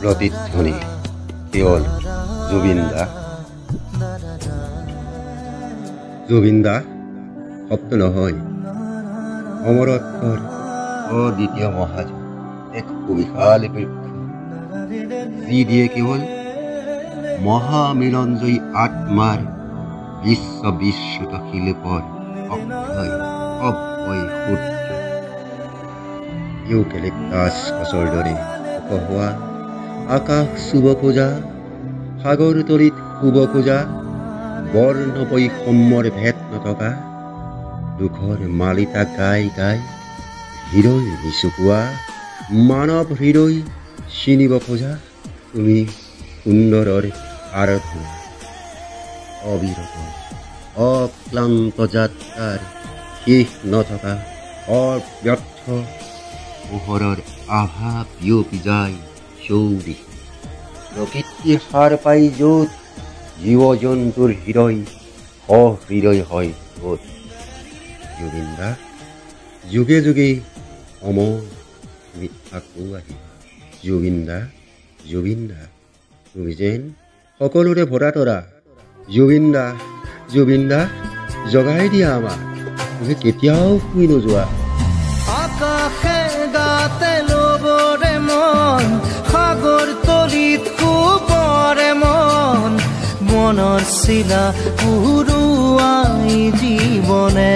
প্ৰতিধ্বনি কেৱল জুবিন দা। জুবিন দা শব্দ নহয়, অমৰত্বৰ অদ্বিতীয় মহাজ, এক সুবিশাল বৃক্ষ, যি দিয়ে কেৱল মহামিলনজয়ী আত্মাৰ বিশ্ববিশ্ৰুত শিল্পৰ অক্ষয় অব্যয় সূৰ্য। ইউকেলিপ্টাছ গছৰ দৰে ওখ হোৱা, আকাশ চুব খোজা, সাগৰ তলিত শুব খোজা, বৰ্ণ বৈষম্যৰ ভেদ নথকা, দুখৰ মালিতা গাই গাই হৃদয় নিচুকোৱা, মানৱ হৃদয় চিনিব খোজা, তুমি সুন্দৰৰ আৰাধনা। অবিৰত অক্লান্ত যাত্ৰাৰ শেষ নথকা অব্যৰ্থ পোহৰৰ আভা বিয়পি যায় চৌদিশে। প্ৰকৃতি সাৰ পাই য'ত, জীৱ জন্তুৰ হৃদয় সহৃদয় হয় ত'ত। জুবিন দা যুগে যুগে অমৰ, তুমি আকৌ আহিবা। জুবিন দা, জুবিন দা, তুমি যেন সকলোৰে ভৰা তৰা। জুবিন দা, জুবিন দা, জগাই দিয়া আমাক, তুমি কেতিয়াও শুই নোযোৱা। আকাশে গাতে ল'বৰে মন, সাগৰ তলিত শুবৰে মন, মনৰ চিলা উৰুৱাই জীৱনে।